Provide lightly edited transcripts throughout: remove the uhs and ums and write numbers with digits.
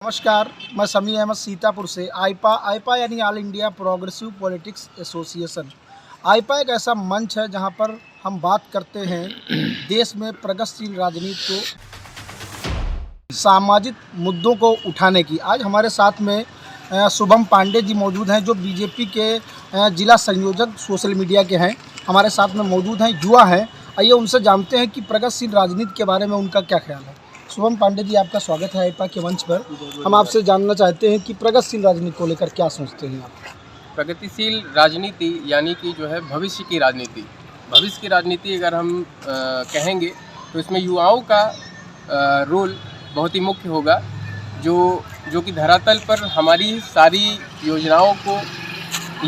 नमस्कार, मैं समी अहमद सीतापुर से। आईपा यानी all India progressive politics association. AIPA एक ऐसा मंच है जहां पर हम बात करते हैं देश में प्रगतिशील राजनीति को, सामाजिक मुद्दों को उठाने की। आज हमारे साथ में शुभम पांडे जी मौजूद हैं, जो बीजेपी के जिला संयोजक सोशल मीडिया के हैं। हमारे साथ में मौजूद हैं, युवा हैं। आइए उनसे जानते हैं कि प्रगतिशील राजनीति के बारे में उनका क्या ख्याल है। शुभम पांडे जी, आपका स्वागत है आईपा के मंच पर। हम आपसे जानना चाहते हैं कि प्रगतिशील राजनीति को लेकर क्या सोचते हैं आप। प्रगतिशील राजनीति यानी कि जो है भविष्य की राजनीति। भविष्य की राजनीति अगर हम कहेंगे तो इसमें युवाओं का रोल बहुत ही मुख्य होगा, जो कि धरातल पर हमारी सारी योजनाओं को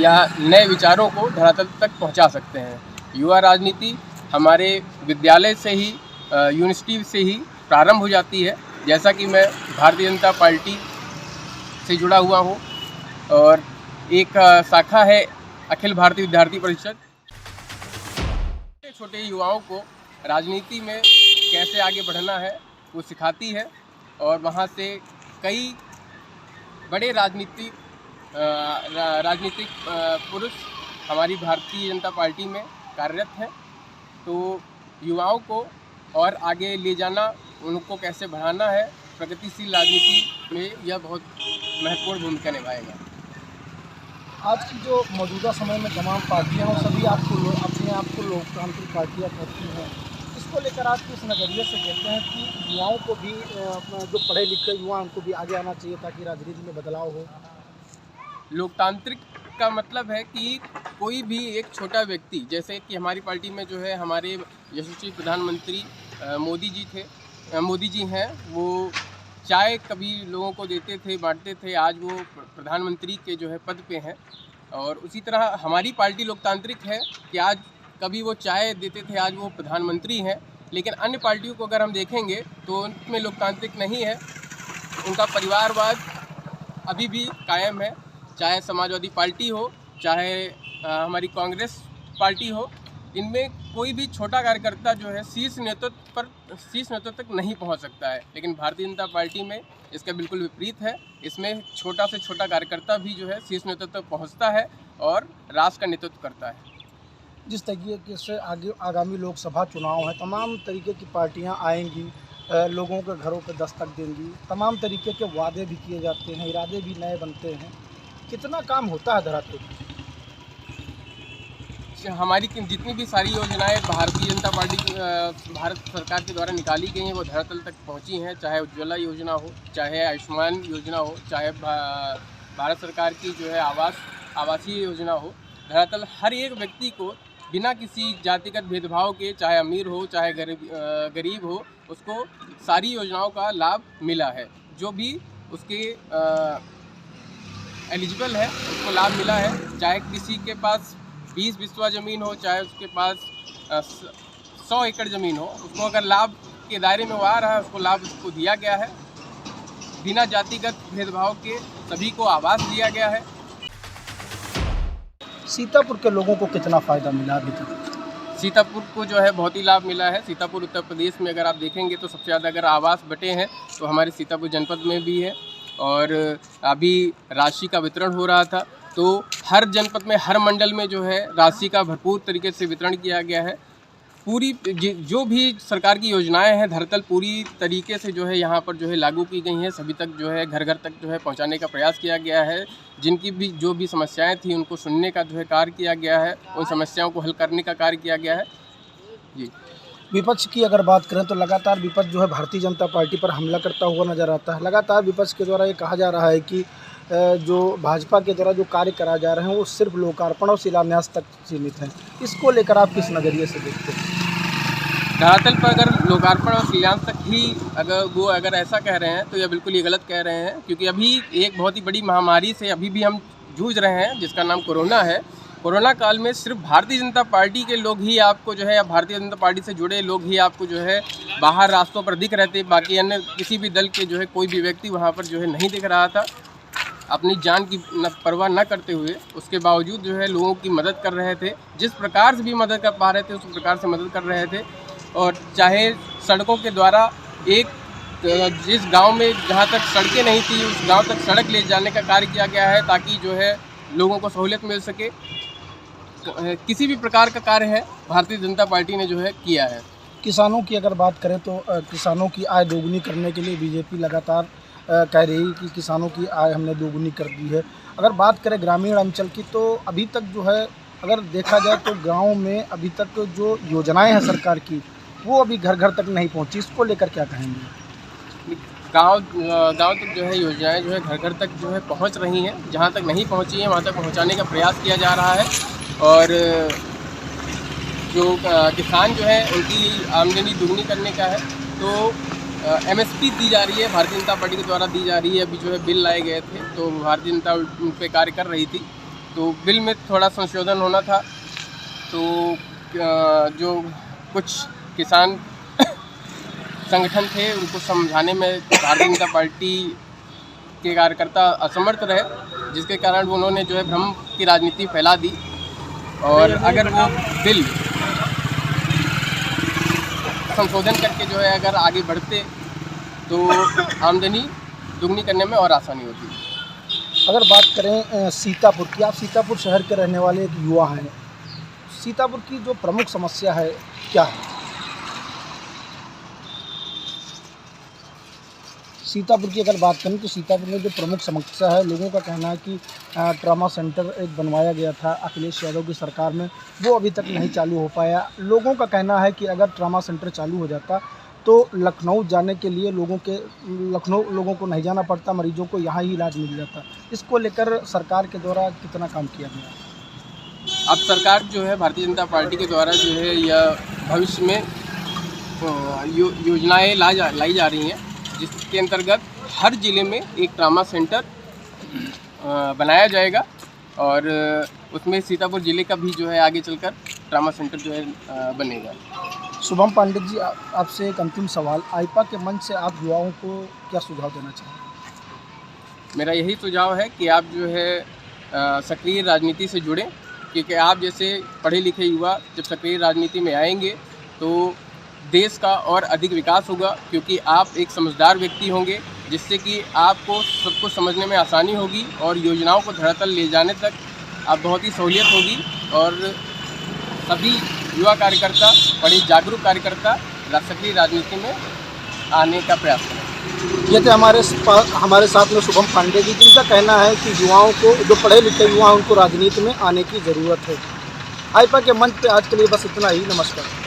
या नए विचारों को धरातल तक पहुंचा सकते हैं। युवा राजनीति हमारे विद्यालय से ही, यूनिवर्सिटी से ही प्रारंभ हो जाती है। जैसा कि मैं भारतीय जनता पार्टी से जुड़ा हुआ हूँ और एक शाखा है अखिल भारतीय विद्यार्थी परिषद, छोटे युवाओं को राजनीति में कैसे आगे बढ़ना है वो सिखाती है। और वहाँ से कई बड़े राजनीतिक पुरुष हमारी भारतीय जनता पार्टी में कार्यरत हैं। तो युवाओं को और आगे ले जाना, उनको कैसे बढ़ाना है, प्रगतिशील राजनीति में यह बहुत महत्वपूर्ण भूमिका निभाएगा। आज की जो मौजूदा समय में तमाम पार्टियां और सभी अपने आप को लोकतांत्रिक पार्टियां कहती हैं, इसको लेकर आप किस नज़रिए से कहते हैं कि युवाओं को भी, जो पढ़े लिखे युवा, उनको भी आगे आना चाहिए ताकि राजनीति में बदलाव हो। लोकतांत्रिक का मतलब है कि कोई भी एक छोटा व्यक्ति, जैसे कि हमारी पार्टी में जो है हमारे यशस्वी प्रधानमंत्री मोदी जी हैं, वो चाय कभी लोगों को देते थे, बांटते थे, आज वो प्रधानमंत्री के जो है पद पे हैं। और उसी तरह हमारी पार्टी लोकतांत्रिक है कि आज कभी वो चाय देते थे, आज वो प्रधानमंत्री हैं। लेकिन अन्य पार्टियों को अगर हम देखेंगे तो उनमें लोकतांत्रिक नहीं है, उनका परिवारवाद अभी भी कायम है। चाहे समाजवादी पार्टी हो, चाहे हमारी कांग्रेस पार्टी हो, इनमें कोई भी छोटा कार्यकर्ता जो है शीर्ष नेतृत्व तक नहीं पहुंच सकता है। लेकिन भारतीय जनता पार्टी में इसका बिल्कुल विपरीत है। इसमें छोटा से छोटा कार्यकर्ता भी जो है शीर्ष नेतृत्व तक पहुंचता है और राष्ट्र का नेतृत्व करता है। जिस तरीके से आगामी लोकसभा चुनाव है, तमाम तरीके की पार्टियां आएंगी, लोगों के घरों पर दस्तक देंगी, तमाम तरीके के वादे भी किए जाते हैं, इरादे भी नए बनते हैं। कितना काम होता है धरातल पर? हमारी जितनी भी सारी योजनाएं भारतीय जनता पार्टी भारत सरकार के द्वारा निकाली गई हैं, वो धरातल तक पहुंची हैं। चाहे उज्ज्वला योजना हो, चाहे आयुष्मान योजना हो, चाहे भारत सरकार की जो है आवासीय योजना हो, धरातल हर एक व्यक्ति को बिना किसी जातिगत भेदभाव के, चाहे अमीर हो चाहे गरीब हो, उसको सारी योजनाओं का लाभ मिला है। जो भी उसके एलिजिबल है उसको लाभ मिला है। चाहे किसी के पास 20 बिस्वा ज़मीन हो, चाहे उसके पास 100 एकड़ ज़मीन हो, उसको अगर लाभ के दायरे में वो आ रहा है, उसको लाभ उसको दिया गया है। बिना जातिगत भेदभाव के सभी को आवास दिया गया है। सीतापुर के लोगों को कितना फ़ायदा मिला अभी तक? सीतापुर को जो है बहुत ही लाभ मिला है। सीतापुर उत्तर प्रदेश में अगर आप देखेंगे तो सबसे ज़्यादा अगर आवास बटे हैं तो हमारे सीतापुर जनपद में भी है। और अभी राशि का वितरण हो रहा था, तो हर जनपद में, हर मंडल में जो है राशि का भरपूर तरीके से वितरण किया गया है। पूरी जो भी सरकार की योजनाएं हैं धरातल पूरी तरीके से जो है यहाँ पर जो है लागू की गई हैं। सभी तक जो है घर घर तक जो है पहुँचाने का प्रयास किया गया है। जिनकी भी जो भी समस्याएं थी उनको सुनने का जो है कार्य किया गया है, उन समस्याओं को हल करने का कार्य किया गया है। जी, विपक्ष की अगर बात करें तो लगातार विपक्ष जो है भारतीय जनता पार्टी पर हमला करता हुआ नजर आता है। लगातार विपक्ष के द्वारा ये कहा जा रहा है कि जो भाजपा के द्वारा जो कार्य कराए जा रहे हैं वो सिर्फ लोकार्पण और शिलान्यास तक सीमित हैं। इसको लेकर आप किस नज़रिए से देखते हैं? धरातल पर अगर लोकार्पण और शिलान्यास तक ही अगर ऐसा कह रहे हैं तो यह बिल्कुल ये गलत कह रहे हैं। क्योंकि अभी एक बहुत ही बड़ी महामारी से अभी भी हम जूझ रहे हैं, जिसका नाम कोरोना है। कोरोना काल में सिर्फ भारतीय जनता पार्टी के लोग ही आपको जो है, या भारतीय जनता पार्टी से जुड़े लोग ही आपको जो है बाहर रास्तों पर दिख रहे थे। बाकी अन्य किसी भी दल के जो है कोई भी व्यक्ति वहाँ पर जो है नहीं दिख रहा था। अपनी जान की परवाह न करते हुए उसके बावजूद जो है लोगों की मदद कर रहे थे। जिस प्रकार से भी मदद कर पा रहे थे उस प्रकार से मदद कर रहे थे। और चाहे सड़कों के द्वारा एक जिस गांव में जहां तक सड़कें नहीं थी उस गांव तक सड़क ले जाने का कार्य किया गया है, ताकि जो है लोगों को सहूलियत मिल सके। किसी भी प्रकार का कार्य है भारतीय जनता पार्टी ने जो है किया है। किसानों की अगर बात करें तो किसानों की आय दोगुनी करने के लिए बीजेपी लगातार कह रही है कि किसानों की आय हमने दोगुनी कर दी है। अगर बात करें ग्रामीण अंचल की तो अभी तक जो है अगर देखा जाए तो गांव में अभी तक जो योजनाएं हैं सरकार की वो अभी घर घर तक नहीं पहुंची। इसको लेकर क्या कहेंगे? गांव तक जो है योजनाएं जो है घर घर तक जो है पहुंच रही हैं। जहां तक नहीं पहुंची हैं वहां तक पहुंचाने का प्रयास किया जा रहा है। और जो किसान जो है उनकी आमदनी दुगनी करने का है तो MSP दी जा रही है, भारतीय जनता पार्टी के द्वारा दी जा रही है। अभी जो है बिल लाए गए थे तो भारतीय जनता उन पे कार्य कर रही थी, तो बिल में थोड़ा संशोधन होना था। तो जो कुछ किसान संगठन थे उनको समझाने में भारतीय जनता पार्टी के कार्यकर्ता असमर्थ रहे, जिसके कारण उन्होंने जो है भ्रम की राजनीति फैला दी। और अगर वो बिल संशोधन करके जो है अगर आगे बढ़ते तो आमदनी दुगनी करने में और आसानी होती। अगर बात करें सीतापुर की, आप सीतापुर शहर के रहने वाले एक युवा हैं, सीतापुर की जो प्रमुख समस्या है क्या है? सीतापुर की अगर बात करें तो सीतापुर में जो प्रमुख समस्या है, लोगों का कहना है कि ट्रॉमा सेंटर एक बनवाया गया था अखिलेश यादव की सरकार में, वो अभी तक नहीं चालू हो पाया। लोगों का कहना है कि अगर ट्रॉमा सेंटर चालू हो जाता तो लखनऊ जाने के लिए लखनऊ लोगों को नहीं जाना पड़ता, मरीजों को यहाँ ही इलाज मिल जाता। इसको लेकर सरकार के द्वारा कितना काम किया गया? अब सरकार जो है भारतीय जनता पार्टी के द्वारा जो है यह भविष्य में योजनाएं लाई जा रही हैं, जिसके अंतर्गत हर ज़िले में एक ट्रामा सेंटर बनाया जाएगा। और उसमें सीतापुर ज़िले का भी जो है आगे चलकर ट्रामा सेंटर जो है बनेगा। शुभम पांडे जी, आपसे एक अंतिम सवाल, आईपा के मंच से आप युवाओं को क्या सुझाव देना चाहेंगे? मेरा यही सुझाव है कि आप जो है सक्रिय राजनीति से जुड़ें, क्योंकि आप जैसे पढ़े लिखे युवा जब सक्रिय राजनीति में आएंगे तो देश का और अधिक विकास होगा, क्योंकि आप एक समझदार व्यक्ति होंगे, जिससे कि आपको सब कुछ समझने में आसानी होगी और योजनाओं को धरातल ले जाने तक आप बहुत ही सहूलियत होगी। और सभी युवा कार्यकर्ता, बड़े जागरूक कार्यकर्ता सक्रिय राजनीति में आने का प्रयास करें। ये थे हमारे साथ में शुभम पांडे जी, जिनका कहना है कि युवाओं को, जो पढ़े लिखे युवा, उनको राजनीति में आने की ज़रूरत है। आईपा के मंच पे आज के लिए बस इतना ही। नमस्कार।